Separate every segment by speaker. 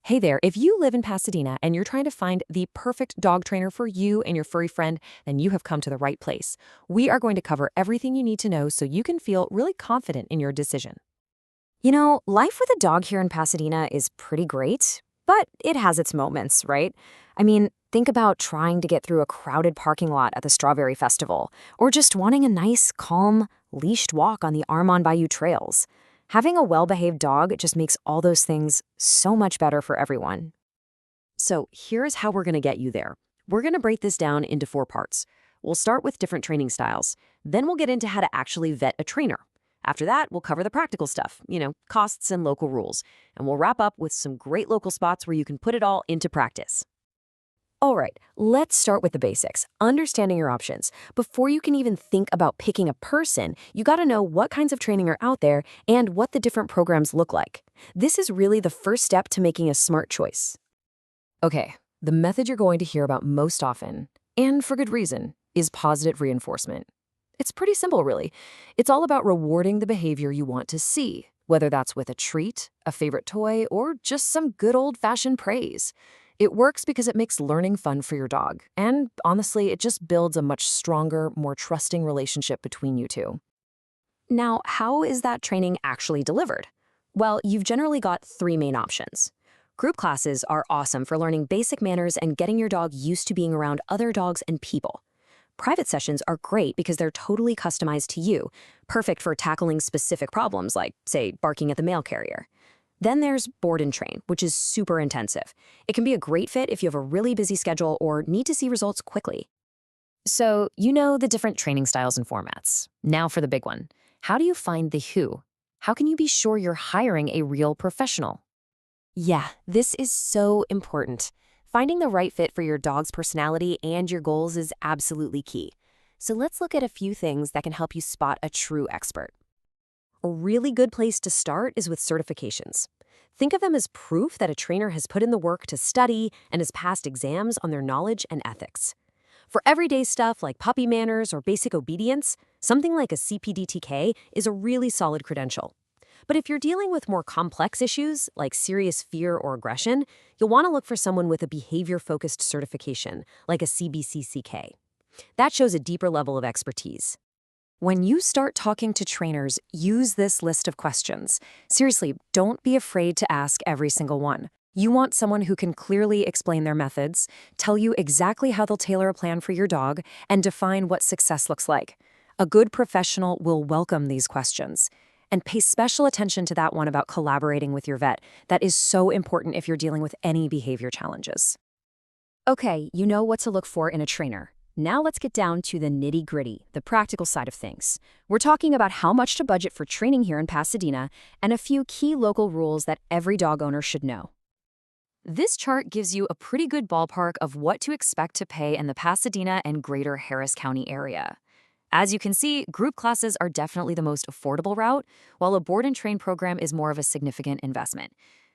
Speaker 1: Hey there, if you live in Pasadena and you're trying to find the perfect dog trainer for you and your furry friend, then you have come to the right place. We are going to cover everything you need to know so you can feel really confident in your decision.
Speaker 2: Life with a dog here in Pasadena is pretty great, but it has its moments, right? Think about trying to get through a crowded parking lot at the Strawberry Festival, or just wanting a nice, calm, leashed walk on the Armand Bayou trails. Having a well-behaved dog just makes all those things so much better for everyone.
Speaker 1: So here's how we're going to get you there. We're going to break this down into 4 parts. We'll start with different training styles. Then we'll get into how to actually vet a trainer. After that, we'll cover the practical stuff, costs and local rules. And we'll wrap up with some great local spots where you can put it all into practice. All right, let's start with the basics, understanding your options. Before you can even think about picking a person, you got to know what kinds of training are out there and what the different programs look like. This is really the first step to making a smart choice. Okay, the method you're going to hear about most often, and for good reason, is positive reinforcement. It's pretty simple, really. It's all about rewarding the behavior you want to see, whether that's with a treat, a favorite toy, or just some good old-fashioned praise. It works because it makes learning fun for your dog, and honestly, it just builds a much stronger, more trusting relationship between you two. Now, how is that training actually delivered? Well, you've generally got 3 main options. Group classes are awesome for learning basic manners and getting your dog used to being around other dogs and people. Private sessions are great because they're totally customized to you, perfect for tackling specific problems like, say, barking at the mail carrier. Then there's board and train, which is super intensive. It can be a great fit if you have a really busy schedule or need to see results quickly. So, you know the different training styles and formats. Now for the big one. How do you find the who? How can you be sure you're hiring a real professional? Yeah, this is so important. Finding the right fit for your dog's personality and your goals is absolutely key. So let's look at a few things that can help you spot a true expert. A really good place to start is with certifications. Think of them as proof that a trainer has put in the work to study and has passed exams on their knowledge and ethics. For everyday stuff like puppy manners or basic obedience, something like a CPDTK is a really solid credential. But if you're dealing with more complex issues, like serious fear or aggression, you'll want to look for someone with a behavior-focused certification, like a CBCCK. That shows a deeper level of expertise. When you start talking to trainers, use this list of questions. Seriously, don't be afraid to ask every single one. You want someone who can clearly explain their methods, tell you exactly how they'll tailor a plan for your dog, and define what success looks like. A good professional will welcome these questions. And pay special attention to that one about collaborating with your vet. That is so important if you're dealing with any behavior challenges. Okay, you know what to look for in a trainer. Now let's get down to the nitty-gritty, the practical side of things. We're talking about how much to budget for training here in Pasadena and a few key local rules that every dog owner should know. This chart gives you a pretty good ballpark of what to expect to pay in the Pasadena and greater Harris County area. As you can see, group classes are definitely the most affordable route, while a board and train program is more of a significant investment.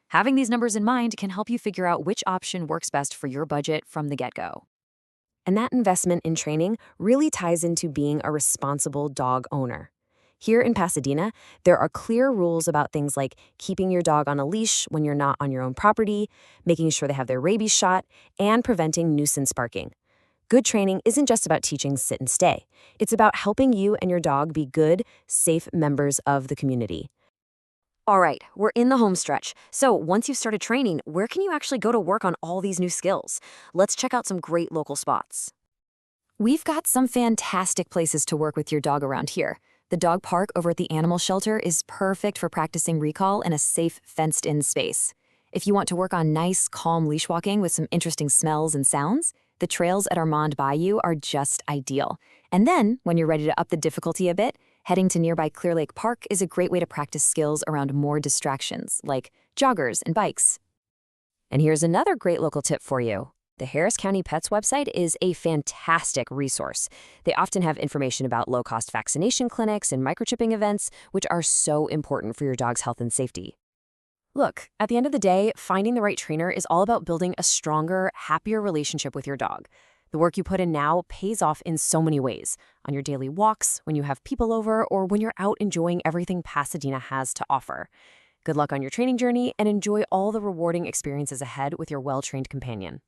Speaker 1: Having these numbers in mind can help you figure out which option works best for your budget from the get-go. And that investment in training really ties into being a responsible dog owner. Here in Pasadena, there are clear rules about things like keeping your dog on a leash when you're not on your own property, making sure they have their rabies shot, and preventing nuisance barking. Good training isn't just about teaching sit and stay. It's about helping you and your dog be good, safe members of the community. All right, we're in the home stretch. So once you've started training, where can you actually go to work on all these new skills? Let's check out some great local spots. We've got some fantastic places to work with your dog around here. The dog park over at the animal shelter is perfect for practicing recall in a safe, fenced-in space. If you want to work on nice, calm leash walking with some interesting smells and sounds, the trails at Armand Bayou are just ideal. And then, when you're ready to up the difficulty a bit, heading to nearby Clear Lake Park is a great way to practice skills around more distractions, like joggers and bikes. And here's another great local tip for you. The Harris County Pets website is a fantastic resource. They often have information about low-cost vaccination clinics and microchipping events, which are so important for your dog's health and safety. Look, at the end of the day, finding the right trainer is all about building a stronger, happier relationship with your dog. The work you put in now pays off in so many ways. On your daily walks, when you have people over, or when you're out enjoying everything Pasadena has to offer. Good luck on your training journey and enjoy all the rewarding experiences ahead with your well-trained companion.